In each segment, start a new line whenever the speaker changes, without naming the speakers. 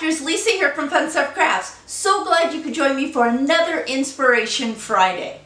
Crafters, Lisa here from Fun Stuff Crafts. So glad you could join me for another Inspiration Friday.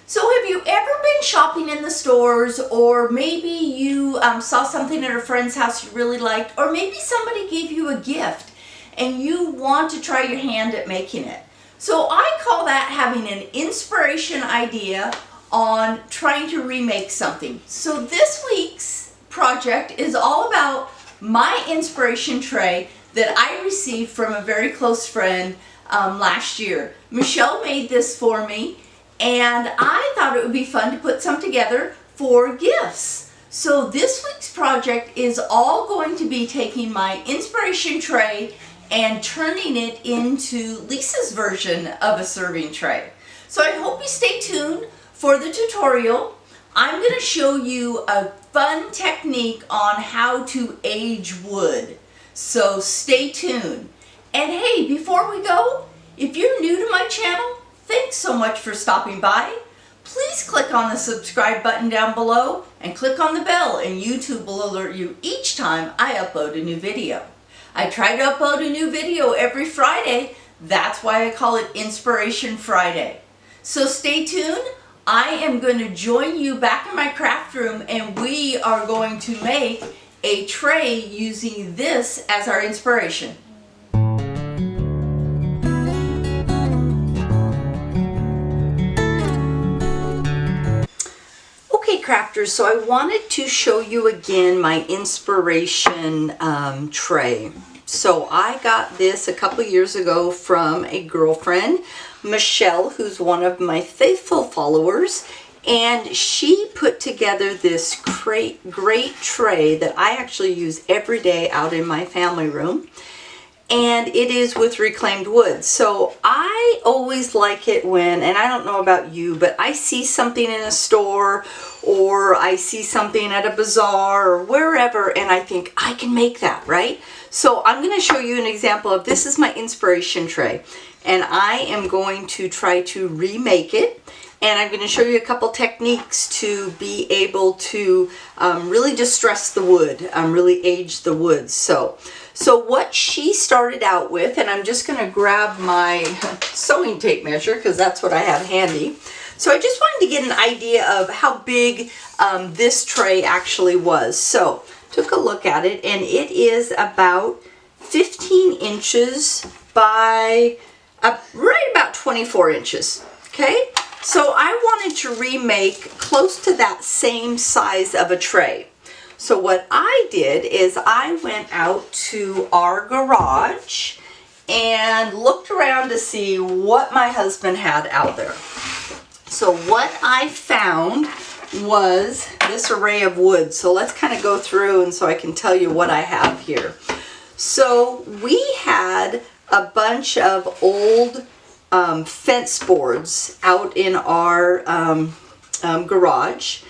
So have you ever been shopping in the stores, or maybe you saw something at a friend's house you really liked, or maybe somebody gave you a gift and you want to try your hand at making it? So I call that having an inspiration idea on trying to remake something. So this week's project is all about my inspiration tray that I received from a very close friend last year. Michelle made this for me, and I thought it would be fun to put some together for gifts. So this week's project is all going to be taking my inspiration tray and turning it into Lisa's version of a serving tray. So I hope you stay tuned for the tutorial. I'm going to show you a fun technique on how to age wood. So stay tuned. And hey, before we go, if you're new to my channel, thanks so much for stopping by. Please click on the subscribe button down below and click on the bell, and YouTube will alert you each time I upload a new video. I try to upload a new video every Friday. That's why I call it Inspiration Friday. So stay tuned. I am going to join you back in my craft room, and we are going to make a tray using this as our inspiration. Okay, crafters, so I wanted to show you again my inspiration tray. So I got this a couple years ago from a girlfriend, Michelle, who's one of my faithful followers, and she put together this great tray that I actually use every day out in my family room, and it is with reclaimed wood. So I always like it when, and I don't know about you, but I see something in a store or I see something at a bazaar or wherever, and I think I can make that, right? So I'm going to show you an example of this. Is my inspiration tray, and I am going to try to remake it, and I'm going to show you a couple techniques to be able to really distress the wood, really age the wood. So what she started out with, and I'm just going to grab my sewing tape measure because that's what I have handy. So I just wanted to get an idea of how big this tray actually was. So took a look at it, and it is about 15 inches by right about 24 inches. Okay, so I wanted to remake close to that same size of a tray. So what I did is I went out to our garage and looked around to see what my husband had out there. So what I found was this array of wood. So let's kind of go through, and so I can tell you what I have here. So we had a bunch of old fence boards out in our garage.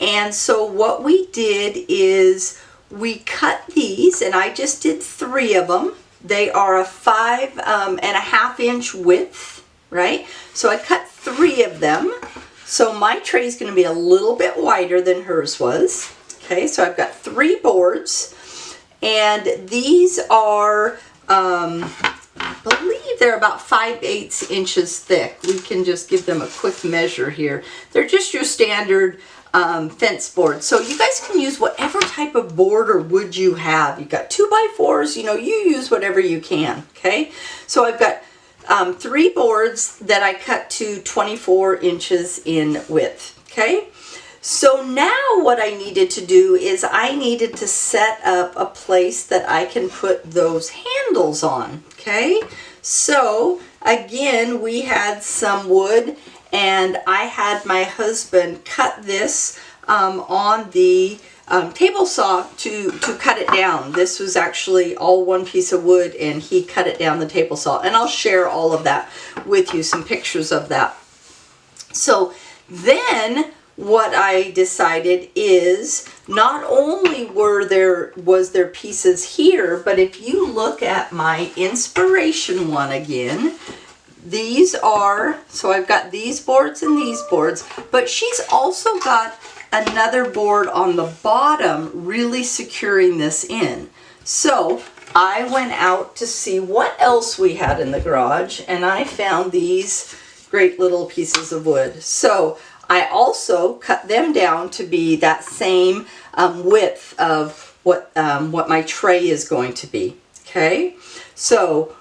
And so what we did is we cut these, and I just did 3 of them. They are a 5.5 inch width, right? So I cut 3 of them. So my tray is going to be a little bit wider than hers was. Okay, so I've got 3 boards, and these are, I believe they're about 5/8 inches thick. We can just give them a quick measure here. They're just your standard fence board. So you guys can use whatever type of board or wood you have. You've got 2x4s, you know, you use whatever you can. Okay, so I've got 3 boards that I cut to 24 inches in width. Okay, so now what I needed to do is I needed to set up a place that I can put those handles on. Okay, so again, we had some wood, and I had my husband cut this on the table saw to cut it down. This was actually all one piece of wood, and he cut it down the table saw, and I'll share all of that with you, some pictures of that. So then what I decided is not only was there pieces here, but if you look at my inspiration one again, these are, so I've got these boards and these boards, but she's also got another board on the bottom really securing this in. So I went out to see what else we had in the garage, and I found these great little pieces of wood. So I also cut them down to be that same width of what my tray is going to be. Okay, so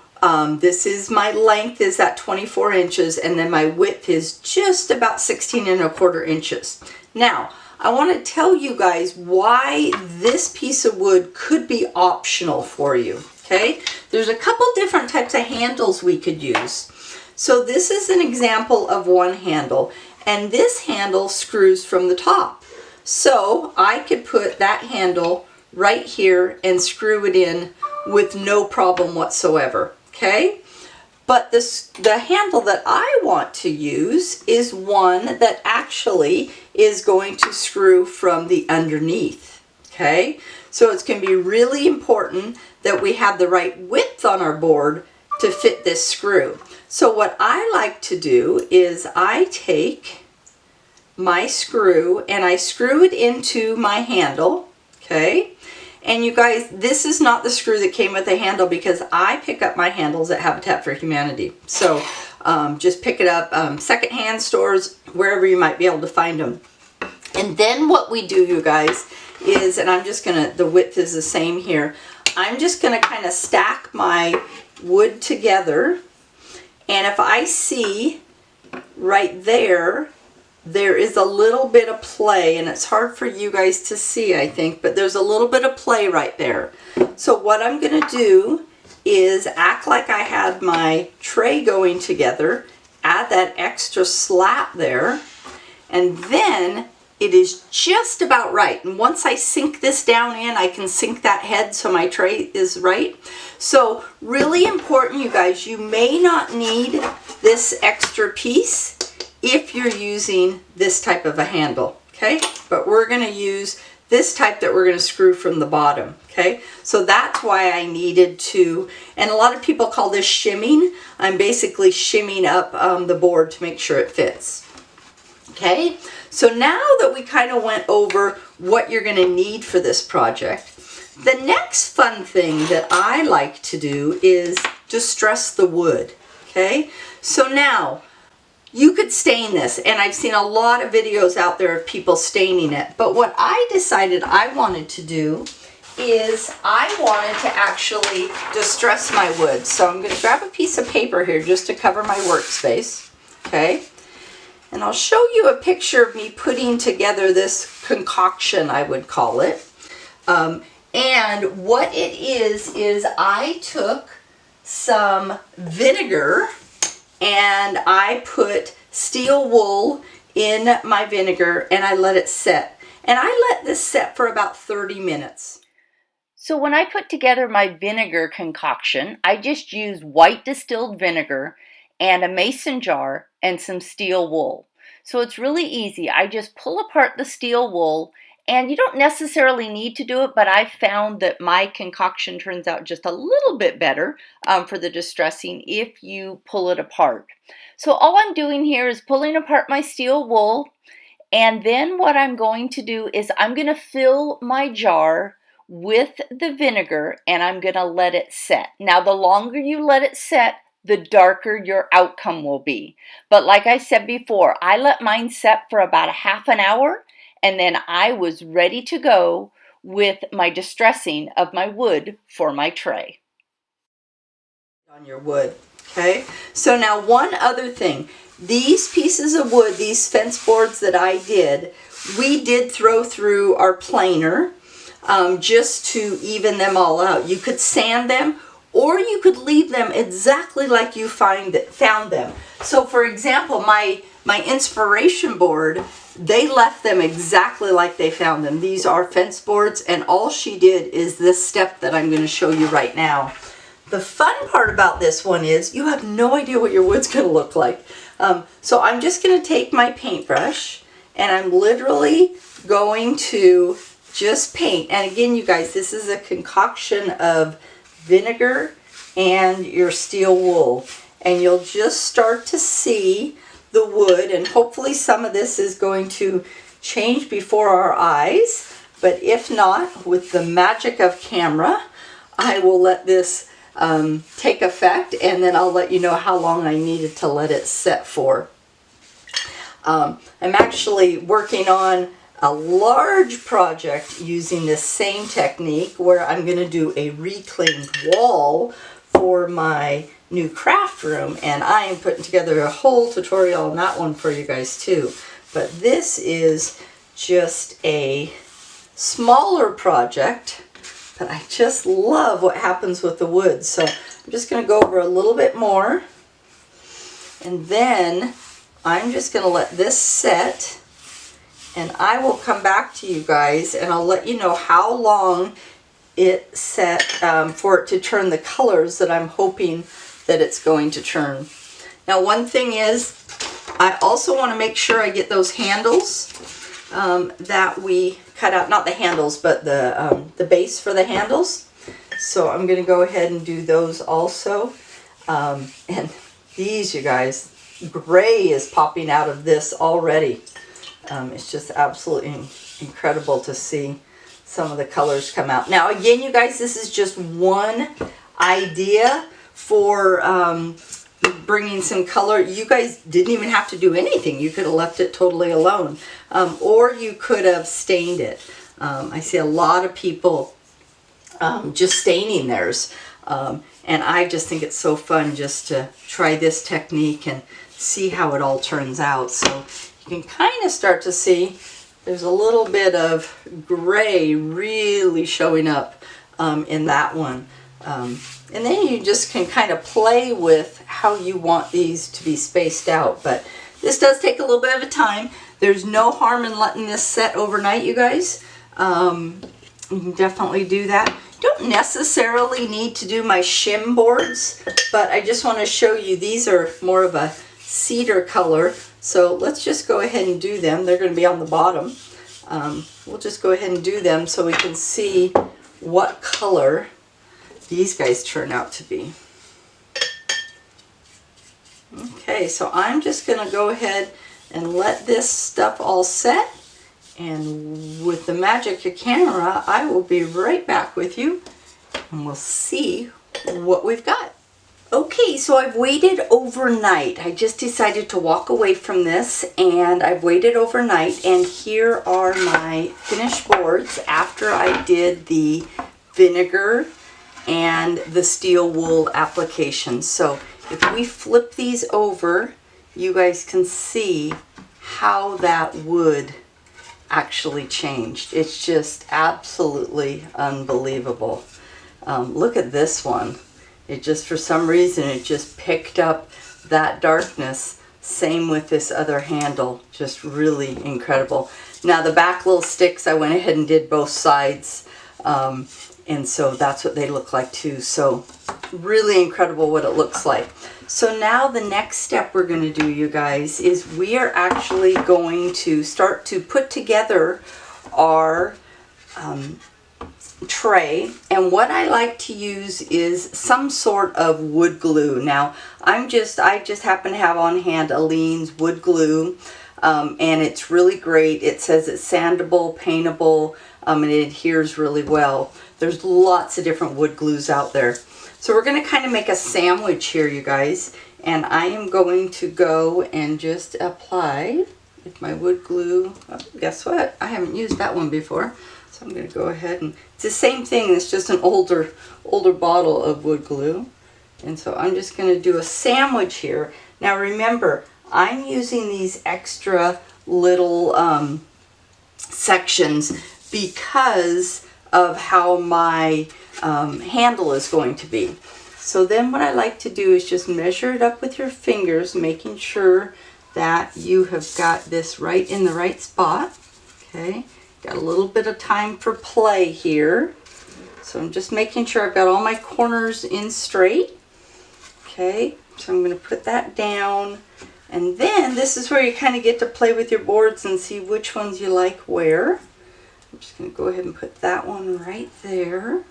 this is my length is at 24 inches, and then my width is just about 16¼ inches. Now, I want to tell you guys why this piece of wood could be optional for you. Okay, there's a couple different types of handles we could use. So this is an example of one handle, and this handle screws from the top. So I could put that handle right here and screw it in with no problem whatsoever. Okay, but the handle that I want to use is one that actually is going to screw from the underneath. Okay, so it's going to be really important that we have the right width on our board to fit this screw. So what I like to do is I take my screw and I screw it into my handle. Okay, and you guys, this is not the screw that came with the handle, because I pick up my handles at Habitat for Humanity. So just pick it up, secondhand stores, wherever you might be able to find them. And then what we do, you guys, is, and I'm just gonna, the width is the same here, I'm just gonna kind of stack my wood together, and if I see right there, there is a little bit of play, and it's hard for you guys to see, I think, but there's a little bit of play right there. So what I'm going to do is act like I had my tray going together, add that extra slat there, and then it is just about right. And once I sink this down in, I can sink that head so my tray is right. So really important, you guys, you may not need this extra piece if you're using this type of a handle, okay? But we're gonna use this type that we're gonna screw from the bottom, okay? So that's why I needed to, and a lot of people call this shimming. I'm basically shimming up the board to make sure it fits, okay? So now that we kind of went over what you're gonna need for this project, the next fun thing that I like to do is distress the wood, okay? So now, you could stain this, and I've seen a lot of videos out there of people staining it, but what I decided I wanted to do is I wanted to actually distress my wood. So I'm going to grab a piece of paper here just to cover my workspace, okay? And I'll show you a picture of me putting together this concoction, I would call it. And what it is I took some vinegar and I put steel wool in my vinegar and I let it set. And I let this set for about 30 minutes. So when I put together my vinegar concoction, I just used white distilled vinegar and a mason jar and some steel wool. So it's really easy. I just pull apart the steel wool, and you don't necessarily need to do it, but I found that my concoction turns out just a little bit better for the distressing if you pull it apart. So all I'm doing here is pulling apart my steel wool, and then what I'm going to do is I'm going to fill my jar with the vinegar and I'm going to let it set. Now the longer you let it set, the darker your outcome will be. But like I said before, I let mine set for about a half an hour, and then I was ready to go with my distressing of my wood for my tray. On your wood, okay? So now one other thing. These pieces of wood, these fence boards that I did, we did throw through our planer just to even them all out. You could sand them, or you could leave them exactly like you found them. So for example, my inspiration board, they left them exactly like they found them. These are fence boards, and all she did is this step that I'm going to show you right now. The fun part about this one is you have no idea what your wood's going to look like. So I'm just going to take my paintbrush, and I'm literally going to just paint. And again, you guys, this is a concoction of vinegar and your steel wool, and you'll just start to see the wood, and hopefully some of this is going to change before our eyes, but if not, with the magic of camera, I will let this take effect, and then I'll let you know how long I needed to let it set for. I'm actually working on a large project using this same technique where I'm going to do a reclaimed wall for my new craft room, and I am putting together a whole tutorial on that one for you guys too. But this is just a smaller project, but I just love what happens with the wood. So I'm just going to go over a little bit more, and then I'm just going to let this set, and I will come back to you guys and I'll let you know how long it set for it to turn the colors that I'm hoping that it's going to turn. Now, one thing is, I also want to make sure I get those handles that we cut out, not the handles, but the base for the handles. So I'm going to go ahead and do those also. And these, you guys, gray is popping out of this already. It's just absolutely incredible to see some of the colors come out. Now, again, you guys, this is just one idea for bringing some color. You guys didn't even have to do anything. You could have left it totally alone, or you could have stained it. I see a lot of people just staining theirs, and I just think it's so fun just to try this technique and see how it all turns out. So you can kind of start to see there's a little bit of gray really showing up in that one. And then you just can kind of play with how you want these to be spaced out. But this does take a little bit of a time. There's no harm in letting this set overnight, you guys. You can definitely do that. You don't necessarily need to do my shim boards, but I just want to show you these are more of a cedar color. So let's just go ahead and do them. They're going to be on the bottom. We'll just go ahead and do them so we can see what color these guys turn out to be. Okay, so I'm just going to go ahead and let this stuff all set, and with the magic of camera, I will be right back with you and we'll see what we've got. Okay, so I've waited overnight. I just decided to walk away from this, and I've waited overnight, and here are my finished boards after I did the vinegar and the steel wool application. So if we flip these over, you guys can see how that wood actually changed. It's just absolutely unbelievable. Look at this one. It just, for some reason, it just picked up that darkness. Same with this other handle, just really incredible. Now the back little sticks, I went ahead and did both sides. And so that's what they look like too. So really incredible what it looks like. So now the next step we're going to do, you guys, is we are actually going to start to put together our tray. And what I like to use is some sort of wood glue. Now I just happen to have on hand Aleene's wood glue, and it's really great. It says it's sandable, paintable, and it adheres really well. There's lots of different wood glues out there. So we're going to kind of make a sandwich here, you guys. And I am going to go and just apply with my wood glue. Oh, guess what? I haven't used that one before. So I'm going to go ahead and, it's the same thing. It's just an older bottle of wood glue. And so I'm just going to do a sandwich here. Now remember, I'm using these extra little sections because of how my handle is going to be. So then what I like to do is just measure it up with your fingers, making sure that you have got this right in the right spot. Okay, got a little bit of time for play here. So I'm just making sure I've got all my corners in straight. Okay, so I'm going to put that down. And then this is where you kind of get to play with your boards and see which ones you like where. I'm just going to go ahead and put that one right there.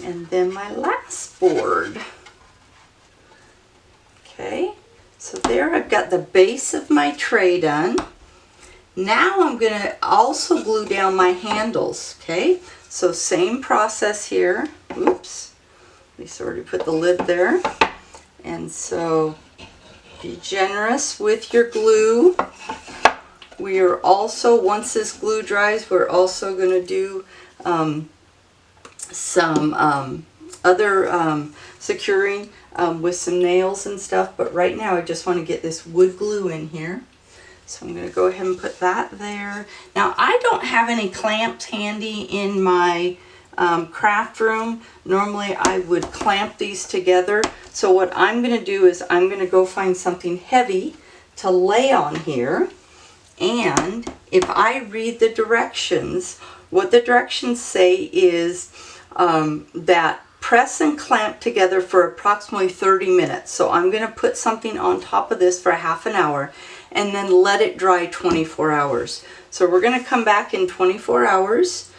And then my last board. Okay, so there I've got the base of my tray done. Now I'm going to also glue down my handles. Okay, so same process here. Oops. Lisa already put the lid there. And so be generous with your glue. We are also, once this glue dries, we're also going to do some other securing with some nails and stuff. But right now I just want to get this wood glue in here. So I'm going to go ahead and put that there. Now I don't have any clamps handy in my craft room. Normally I would clamp these together. So what I'm going to do is I'm going to go find something heavy to lay on here. And if I read the directions, what the directions say is that press and clamp together for approximately 30 minutes. So I'm going to put something on top of this for half an hour and then let it dry 24 hours. So we're going to come back in 24 hours.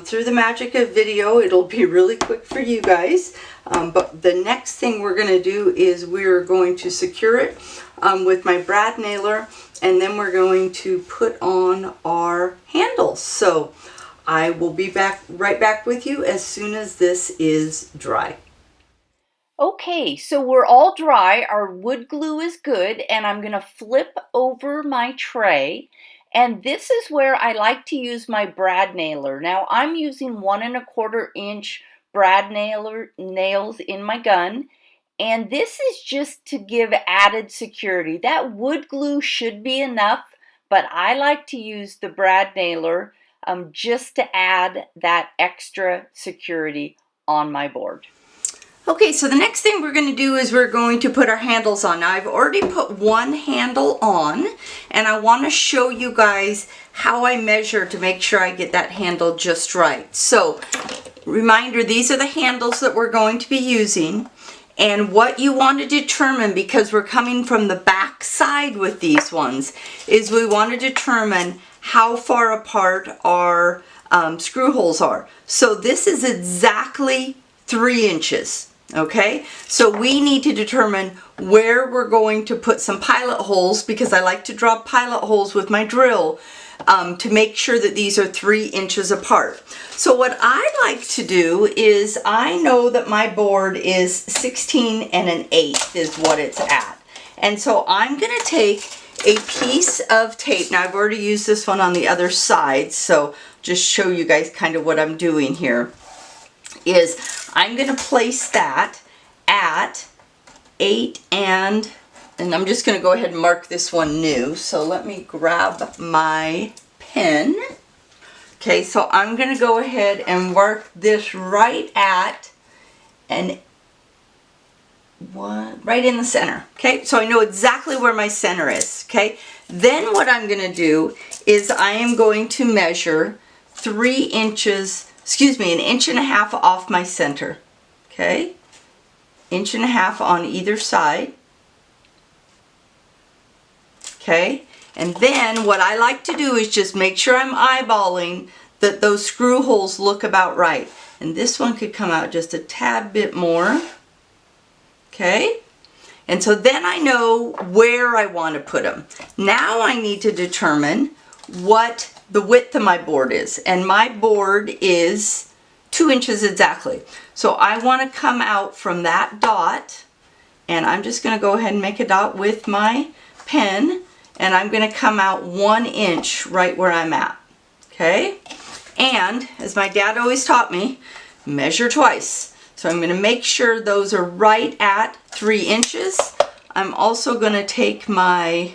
Through the magic of video, it'll be really quick for you guys. But the next thing we're going to do is we're going to secure it with my brad nailer, and then we're going to put on our handles. So I will be right back with you as soon as this is dry.
Okay, so we're all dry. Our wood glue is good, and I'm going to flip over my tray. And this is where I like to use my brad nailer. Now I'm using 1¼ inch brad nails in my gun. And this is just to give added security. That wood glue should be enough, but I like to use the brad nailer just to add that extra security on my board.
Okay, so the next thing we're going to do is we're going to put our handles on. Now I've already put one handle on, and I want to show you guys how I measure to make sure I get that handle just right. So reminder, these are the handles that we're going to be using. And what you want to determine, because we're coming from the back side with these ones, is we want to determine how far apart our screw holes are. So this is exactly 3 inches. Okay, so we need to determine where we're going to put some pilot holes, because I like to draw pilot holes with my drill to make sure that these are 3 inches apart. So what I like to do is, I know that my board is 16 1/8 is what it's at. And so I'm going to take a piece of tape. Now I've already used this one on the other side, so just show you guys kind of what I'm doing here. Is I'm going to place that at 8 and I'm just going to go ahead and mark this one new. So let me grab my pen. Okay, so I'm going to go ahead and mark this right at right in the center. Okay, so I know exactly where my center is. Okay, then what I'm going to do is I am going to measure 3 inches, excuse me, 1.5 inches off my center. Okay, 1.5 inches on either side. Okay, and then what I like to do is just make sure I'm eyeballing that those screw holes look about right. And this one could come out just a tad bit more. Okay, and so then I know where I want to put them. Now I need to determine what the width of my board is, and my board is 2 inches exactly. So I want to come out from that dot, and I'm just going to go ahead and make a dot with my pen, and I'm going to come out 1 inch right where I'm at. Okay, and as my dad always taught me, measure twice. So I'm going to make sure those are right at 3 inches. I'm also going to take my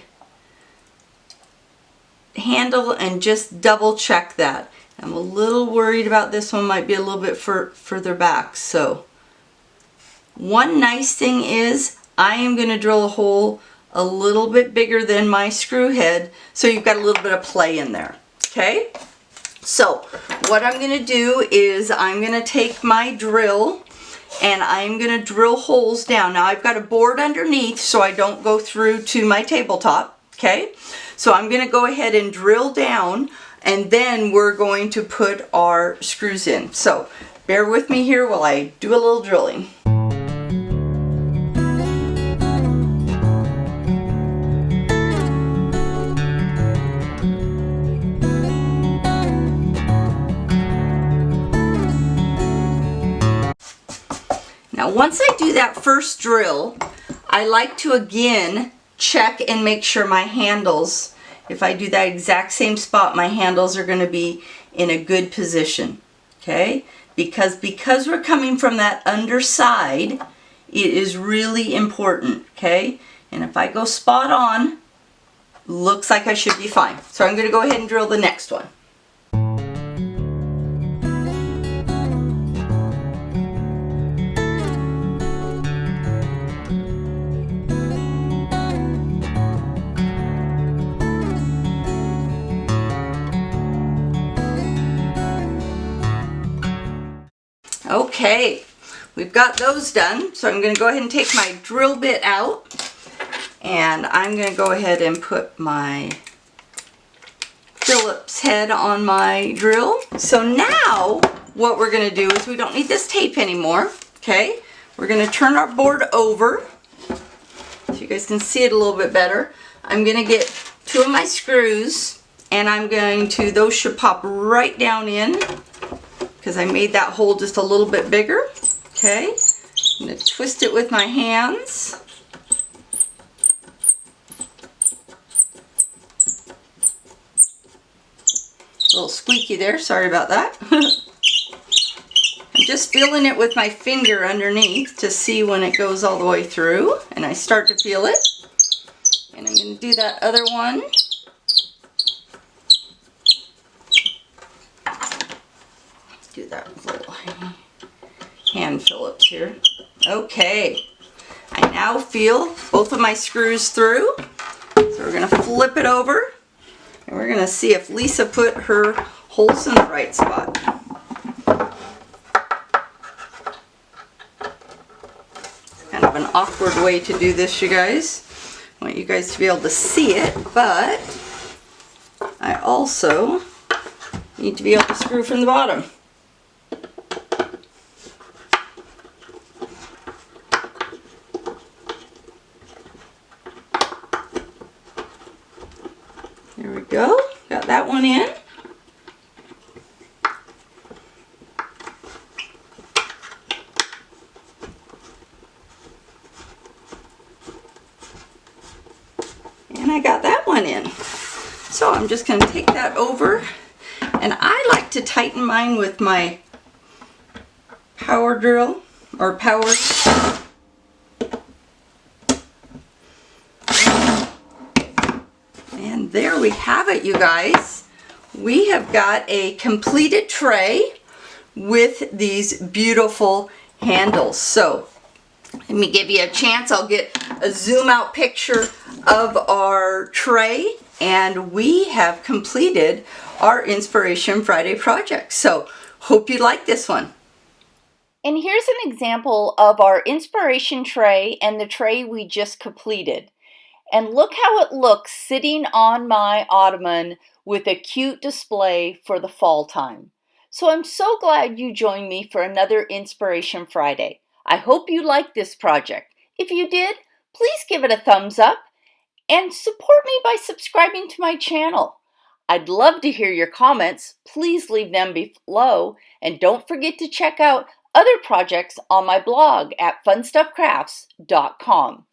handle and just double check that. I'm a little worried about this one, might be a little bit further back. So one nice thing is I am going to drill a hole a little bit bigger than my screw head, so you've got a little bit of play in there. Okay, so what I'm going to do is I'm going to take my drill and I'm going to drill holes down. Now I've got a board underneath so I don't go through to my tabletop. Okay, so I'm going to go ahead and drill down, and then we're going to put our screws in. So bear with me here while I do a little drilling. once I do that first drill, I like to again check and make sure my handles, if I do that exact same spot, my handles are going to be in a good position. Okay? Because we're coming from that underside, it is really important. Okay? And if I go spot on, looks like I should be fine. So I'm going to go ahead and drill the next one. Okay, we've got those done. So I'm going to go ahead and take my drill bit out, and I'm going to go ahead and put my Phillips head on my drill. So now what we're going to do is we don't need this tape anymore. Okay, we're going to turn our board over so you guys can see it a little bit better. I'm going to get 2 of my screws, and I'm going to, those should pop right down in because I made that hole just a little bit bigger. Okay, I'm going to twist it with my hands. A little squeaky there, sorry about that. I'm just feeling it with my finger underneath to see when it goes all the way through, and I start to feel it. And I'm going to do that other one. Do that with a little hand Phillips here. Okay, I now feel both of my screws through. So we're going to flip it over, and we're going to see if Lisa put her holes in the right spot. It's kind of an awkward way to do this, you guys. I want you guys to be able to see it, but I also need to be able to screw from the bottom. There we go, got that one in. And I got that one in. So I'm just going to take that over, and I like to tighten mine with my power drill, or power. And there we have it, you guys. We have got a completed tray with these beautiful handles. So let me give you a chance. I'll get a zoom out picture of our tray, and we have completed our Inspiration Friday project. So hope you like this one.
And here's an example of our inspiration tray and the tray we just completed. And look how it looks sitting on my ottoman with a cute display for the fall time. So I'm so glad you joined me for another Inspiration Friday. I hope you liked this project. If you did, please give it a thumbs up and support me by subscribing to my channel. I'd love to hear your comments. Please leave them below, and don't forget to check out other projects on my blog at funstuffcrafts.com.